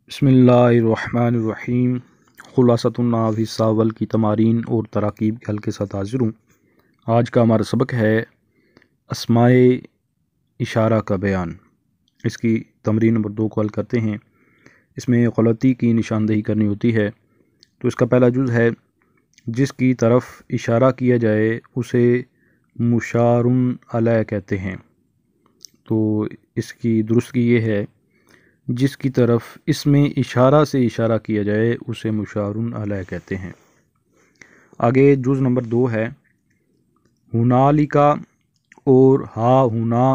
بسم اللہ الرحمن الرحیم۔ خلاصۃ النافذ ساول کی تمارین اور تراکیب کے حل کے ساتھ حاضر ہوں۔ آج کا ہمارا سبق ہے اسماء اشارہ کا بیان۔ اس کی تمرین نمبر 2 کو حل کرتے ہیں۔ اس میں غلطی کی نشاندہی کرنی ہوتی ہے۔ تو اس کا پہلا جز ہے جس کی طرف اشارہ کیا جائے اسے مشار علیہ کہتے ہیں۔ تو اس کی درستگی یہ ہے جس کی طرف اس میں اشارہ سے اشارہ کیا جائے اسے مشار علیہ کہتے ہیں۔ آگے جز نمبر 2 ہے ہنالکا اور ہا ہنا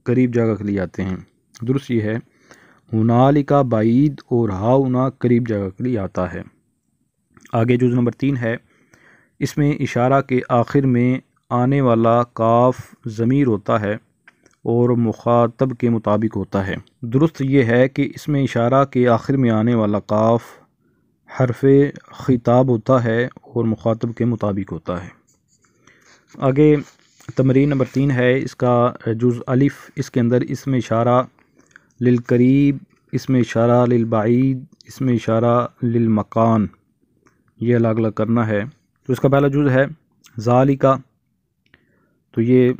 قریب جگہ کے لیے آتے ہیں۔ درست یہ ہے ہنالکا بعید اور ہا ہنا قریب جگہ کے لیے آتا ہے۔ آگے جز نمبر 3 ہے اس میں اشارہ کے آخر میں آنے والا کاف ضمیر ہوتا ہے اور مخاطب کے مطابق ہوتا ہے۔ درست یہ ہے کہ اس میں اشارہ کے آخر میں آنے والا کاف حرف خطاب ہوتا ہے اور مخاطب کے مطابق ہوتا ہے۔ آگے تمرین نمبر 3 ہے اس کا جز الف۔ اس کے اندر اس میں اشارہ للقریب، اس میں اشارہ للبعید، اس میں اشارہ للمکان، یہ الگ الگ کرنا ہے۔ تو اس کا پہلا جز ہے ذالکا، تو یہ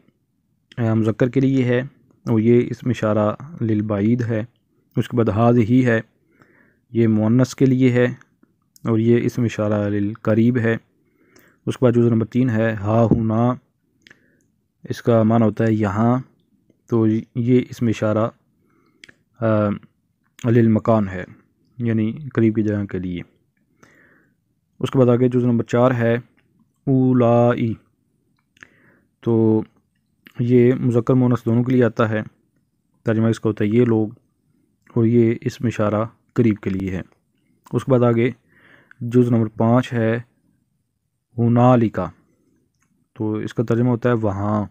مذکر کے لیے ہے اور یہ اس میں اشارہ للبعید ہے۔ اس کے بعد ہذہ ہے، یہ مؤنث کے لیے ہے اور یہ اس میں اشارہ للقریب ہے۔ اس کے بعد جز نمبر 3 ہے ہا ہنا، اس کا معنی ہوتا ہے یہاں، تو یہ اس میں اشارہ للمکان ہے، یعنی قریب کی جگہ کے لیے۔ اس کے بعد آگے جز نمبر 4 ہے اولائی، تو یہ مذکر مؤنث دونوں کے لیے آتا ہے۔ ترجمہ اس کا ہوتا ہے یہ لوگ، اور یہ اس میں اشارہ قریب کے لیے ہے۔ اس کے بعد آگے جز نمبر 5 ہے ہنالکا، تو اس کا ترجمہ ہوتا ہے وہاں،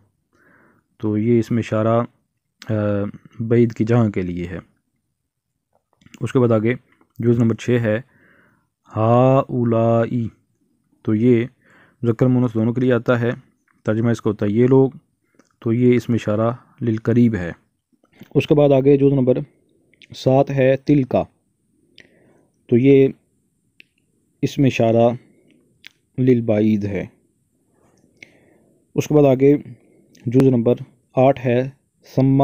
تو یہ اس میں اشارہ بعید کی جگہ کے لیے ہے۔ اس کے بعد آگے جز نمبر 6 ہے ہا اولائی، تو یہ مذکر مؤنث دونوں کے لیے آتا ہے۔ ترجمہ اس کا ہوتا ہے یہ لوگ، تو یہ اس میں اشارہ للقریب ہے۔ اس کے بعد آگے جز نمبر 7 ہے تلکا، تو یہ اس میں اشارہ للبعید ہے۔ اس کے بعد آگے جز نمبر 8 ہے ثم،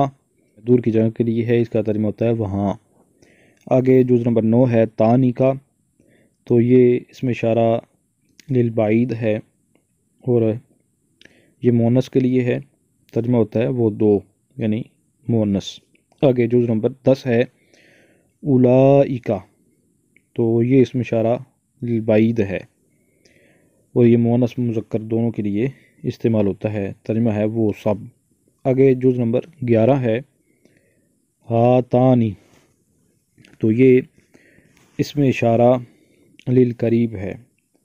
دور کی جگہ کے لیے ہے، اس کا ترجمہ ہوتا ہے وہاں۔ آگے جز نمبر 9 ہے تانیکا، تو یہ اس میں اشارہ للبعید ہے اور یہ مؤنث کے لیے ہے، ترجمہ ہوتا ہے وہ دو، یعنی مؤنث۔ آگے جز نمبر 10 ہے اولائکا، تو یہ اس میں اشارہ للبعید ہے اور یہ مؤنث مذکر دونوں کے لیے استعمال ہوتا ہے، ترجمہ ہے وہ سب۔ آگے جز نمبر 11 ہے ہاتانی، تو یہ اس میں اشارہ للقریب ہے۔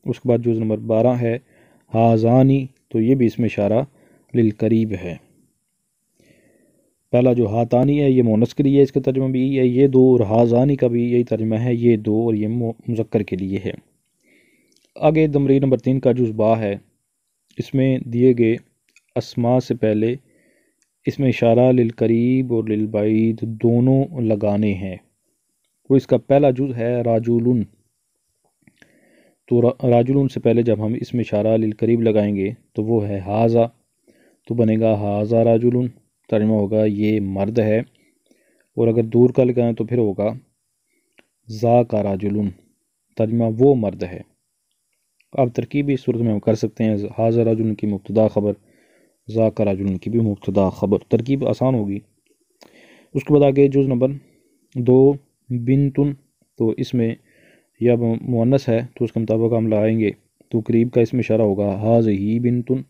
اس کے بعد جز نمبر 12 ہے ہازانی، تو یہ بھی اس میں اشارہ للقریب ہے۔ پہلا جو ہاتانی ہے یہ مؤنث کے لیے ہے، اس کا ترجمہ بھی ہے یہ دو، اور ہازانی کا بھی یہی ترجمہ ہے یہ دو، اور یہ مذکر کے لیے ہے۔ آگے تمرین نمبر 3 کا جز با ہے۔ اس میں دیے گئے اسماء سے پہلے اس میں اشارہ للقریب اور للبعید دونوں لگانے ہیں۔ وہ اس کا پہلا جز ہے راجولن، تو راجولن سے پہلے جب ہم اس میں اشارہ للقریب لگائیں گے تو وہ ہے ہازا، تو بنے گا ہازا راجولن، ترجمہ ہوگا یہ مرد ہے، اور اگر دور کا لگائیں تو پھر ہوگا ذا کا راجولن، ترجمہ وہ مرد ہے۔ اب ترکیبی صورت میں ہم کر سکتے ہیں ہازا راجولن کی مبتدا خبر، ذا کا راجولن کی بھی مبتدا خبر، ترکیب آسان ہوگی۔ اس کے بعد آگے جز نمبر 2 بنتن، تو اس میں یہ اب مؤنث ہے تو اس کے مطابق ہم لائیں گے، تو قریب کا اس میں اشارہ ہوگا ہذہ بنتن،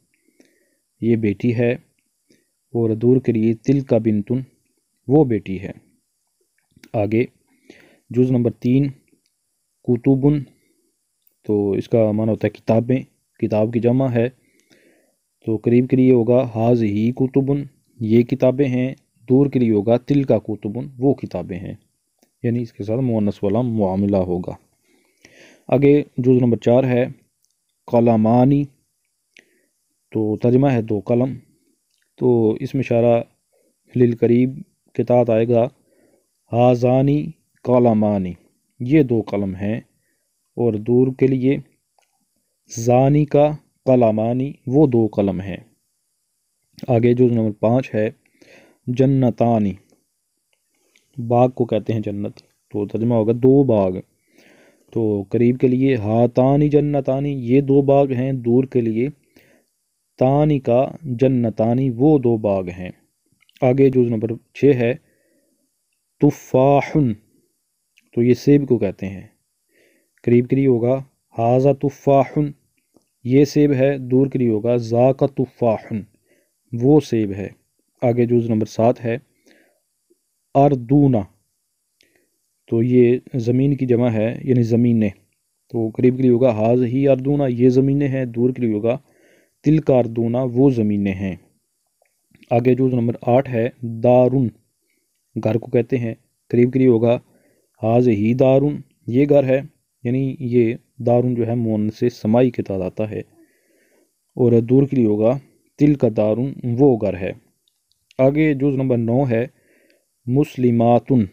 یہ بیٹی ہے، اور دور کے لیے تلک بنتن، وہ بیٹی ہے۔ آگے جز نمبر 3 کتبن، تو اس کا معنی ہوتا ہے کتابیں، کتاب کی جمع ہے، تو قریب کے لیے ہوگا ہذہ کتبن، یہ کتابیں ہیں، دور کے لیے ہوگا تلک کتبن، وہ کتابیں ہیں، یعنی اس کے ساتھ مؤنث والا معاملہ ہوگا۔ آگے جز نمبر 4 ہے قلمانی، تو ترجمہ ہے دو قلم، تو اس میں اشارہ للقریب کے تحت آئے گا ہازانی قلمانی، یہ 2 قلم ہیں، اور دور کے لیے زانی کا قلمانی، وہ 2 قلم ہیں۔ آگے جز نمبر 5 ہے جنتانی، باغ کو کہتے ہیں جنت، تو ترجمہ ہوگا 2 باغ۔ تو قریب کے لیے ہاتانی جنتانی، یہ 2 باغ ہیں، دور کے لیے تانی کا جنتانی، وہ 2 باغ ہیں۔ آگے جز نمبر 6 ہے تفاحن، تو یہ سیب کو کہتے ہیں، قریب کے لیے ہوگا ہاذا تفاحن، یہ سیب ہے، دور کے لیے ہوگا ذاک تفاحن، وہ سیب ہے۔ آگے جز نمبر 7 ہے اردونا، تو یہ زمین کی جمع ہے، یعنی زمینیں، تو قریب کے لیے ہوگا ہاذ ہی اردونا، یہ زمینیں ہیں، دور کے لیے ہوگا تلک اردونا، وہ زمینیں ہیں۔ آگے جز نمبر 8 ہے دارن، گھر کو کہتے ہیں، قریب کے لیے ہوگا ہاذ ہی دارن، یہ گھر ہے، یعنی یہ دارن جو ہے مؤنث سے سمائی کے ساتھ آتا ہے، اور دور کے لیے ہوگا تلک دارن، وہ گھر ہے۔ آگے جز نمبر 9 ہے مسلماتن،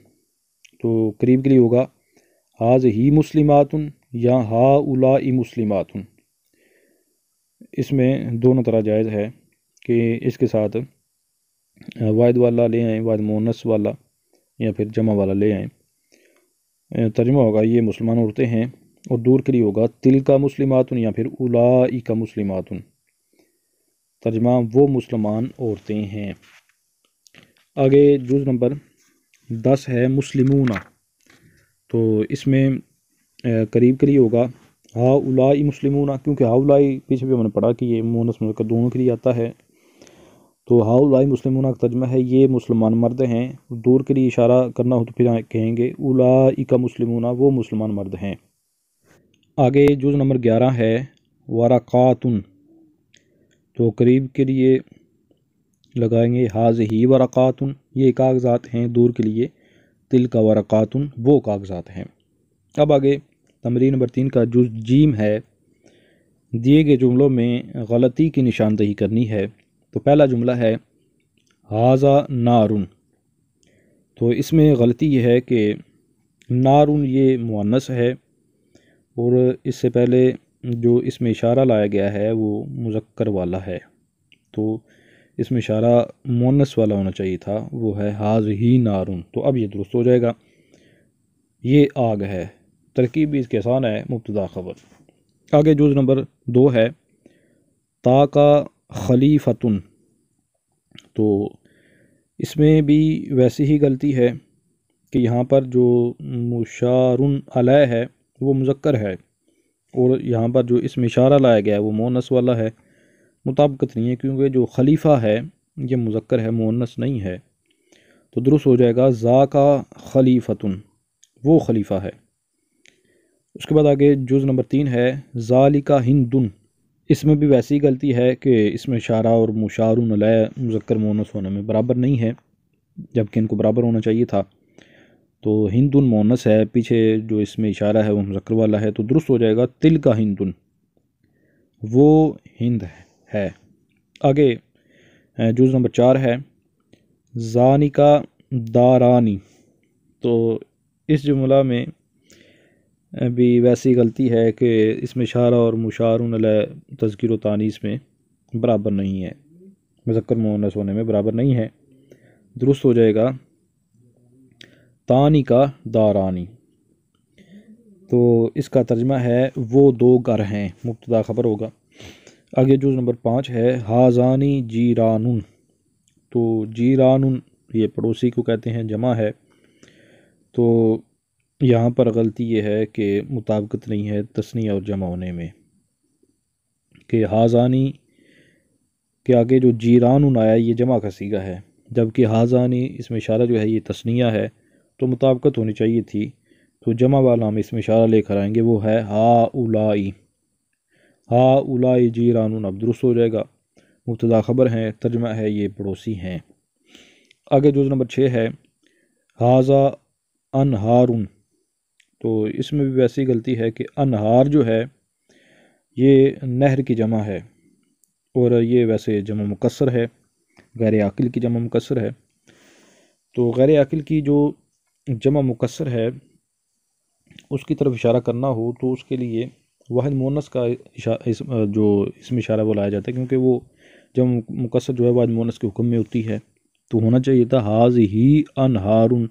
تو قریب کے لیے ہوگا ہاذ ہی مسلماتن یا ہا اولائی مسلماتن، اس میں دونوں طرح جائز ہے کہ اس کے ساتھ واحد والا لے آئیں، واحد مؤنث والا، یا پھر جمع والا لے آئیں۔ ترجمہ ہوگا یہ مسلمان عورتیں ہیں، اور دور کے لیے ہوگا تلک مسلماتن یا پھر اولئک مسلماتن، ترجمہ وہ مسلمان عورتیں ہیں۔ آگے جز نمبر 10 ہے مسلمون، تو اس میں قریب کے لیے ہوگا ہا اولائی مسلمون، کیونکہ ہا اولائی پیچھے بھی ہم نے پڑھا کہ یہ مؤنث مذکر دونوں کے لیے آتا ہے، تو ہا اولائی مسلمون کا ترجمہ ہے یہ مسلمان مرد ہیں، دور کے لیے اشارہ کرنا ہو تو پھر کہیں گے اولئک مسلمون، وہ مسلمان مرد ہیں۔ آگے جز نمبر 11 ہے ورقاتن، تو قریب کے لیے لگائیں گے ہاذہ ورقاتن، یہ کاغذات ہیں، دور کے لیے تلک ورقاتن، وہ کاغذات ہیں۔ اب آگے تمرین نمبر 3 کا جز جیم ہے، دیے گئے جملوں میں غلطی کی نشاندہی کرنی ہے۔ تو پہلا جملہ ہے ہاذا نارن، تو اس میں غلطی یہ ہے کہ نارن یہ مؤنث ہے، اور اس سے پہلے جو اس میں اشارہ لایا گیا ہے وہ مذکر والا ہے، تو اس میں اشارہ مؤنث والا ہونا چاہیے تھا، وہ ہے ہاذہ نارن، تو اب یہ درست ہو جائے گا، یہ آگ ہے۔ ترکیب بھی اس کے آسان ہے، مبتدا خبر۔ آگے جز نمبر 2 ہے تا کا خلیفتن، تو اس میں بھی ویسی ہی غلطی ہے کہ یہاں پر جو مشارن علیہ ہے وہ مذکر ہے، اور یہاں پر جو اس میں اشارہ لایا گیا ہے وہ مؤنث والا ہے، مطابقت نہیں ہے، کیونکہ جو خلیفہ ہے یہ مذکر ہے، مؤنث نہیں ہے، تو درست ہو جائے گا ذاک خلیفتن، وہ خلیفہ ہے۔ اس کے بعد آگے جز نمبر 3 ہے ذالک ہندن، اس میں بھی ویسی غلطی ہے کہ اس میں اشارہ اور مشارن علیہ مذکر مؤنث ہونے میں برابر نہیں ہے، جبکہ ان کو برابر ہونا چاہیے تھا، تو ہندن مؤنث ہے، پیچھے جو اس میں اشارہ ہے وہ مذکر والا ہے، تو درست ہو جائے گا تلک ہندن، وہ ہند ہے۔ آگے جز نمبر 4 ہے زانکا دارانی، تو اس جملہ میں بھی ویسی غلطی ہے کہ اس میں اشارہ اور مشارن علیہ تذکیر و تانیث میں برابر نہیں ہے، مذکر مؤنث ہونے میں برابر نہیں ہے، درست ہو جائے گا تانی کا دارانی، تو اس کا ترجمہ ہے وہ 2 گھر ہیں، مبتدا خبر ہوگا۔ آگے جز نمبر 5 ہے ہازانی جیرانن، تو جیرانن یہ پڑوسی کو کہتے ہیں، جمع ہے، تو یہاں پر غلطی یہ ہے کہ مطابقت نہیں ہے تثنیہ اور جمع ہونے میں، کہ ہازانی کے آگے جو جیرانن آیا یہ جمع کا صیغہ ہے، جبکہ ہازانی اس میں اشارہ جو ہے یہ تثنیہ ہے، تو مطابقت ہونی چاہیے تھی، تو جمع والا ہم اس میں اشارہ لے کر آئیں گے، وہ ہے ہا اولائی جیرانن، اب درست ہو جائے گا، مبتدا خبر ہیں، ترجمہ ہے یہ پڑوسی ہیں۔ آگے جز نمبر 6 ہے ہاذا انہارن، تو اس میں بھی ویسی غلطی ہے کہ انہار جو ہے یہ نہر کی جمع ہے، اور یہ ویسے جمع مکسر ہے، غیر عاقل کی جمع مکسر ہے، تو غیر عاقل کی جو جمع مکسر ہے اس کی طرف اشارہ کرنا ہو تو اس کے لیے واحد مونس کا جو اسم اشارہ وہ لایا جاتا ہے، کیونکہ وہ جب مکسر جو ہے واحد مونس کے حکم میں ہوتی ہے تو ہونا چاہیے تھا ہاذہ انہارن،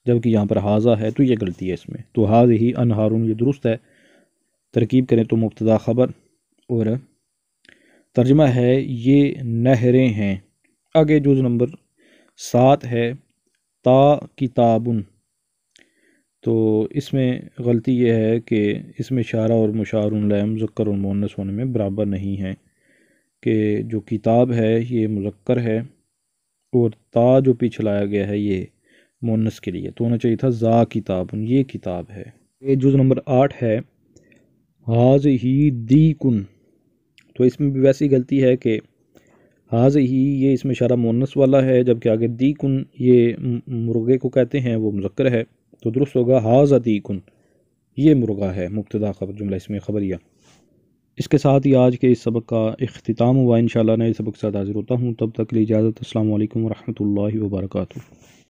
جبکہ یہاں پر ہاذا ہے تو یہ غلطی ہے اس میں، تو ہاذہ انہارن یہ درست ہے۔ ترکیب کریں تو مبتدا خبر اور ترجمہ ہے یہ نہریں ہیں۔ آگے جز نمبر 7 ہے تا کتابن، تو اس میں غلطی یہ ہے کہ اس میں اشارہ اور مشار الیہ مذکر اور مؤنث ہونے میں برابر نہیں ہے، کہ جو کتاب ہے یہ مذکر ہے اور تا جو پیچھے لایا گیا ہے یہ مؤنث کے لیے، تو ہونا چاہیے تھا ذا کتابن، یہ کتاب ہے۔ یہ جز نمبر 8 ہے ہاذہ دیکن، تو اس میں بھی ویسی غلطی ہے کہ ہاذہ یہ اس میں اشارہ مؤنث والا ہے، جبکہ آگے دیکن یہ مرغے کو کہتے ہیں وہ مذکر ہے، تو درست ہوگا ہاذا دیکن، یہ مرغا ہے، مبتدا خبر جملہ اسم خبریہ۔ اس کے ساتھ ہی آج کے اس سبق کا اختتام ہوا، انشاءاللہ نئے سبق کے ساتھ حاضر ہوتا ہوں، تب تک کے لیے اجازت، السلام علیکم ورحمۃ اللہ وبرکاتہ۔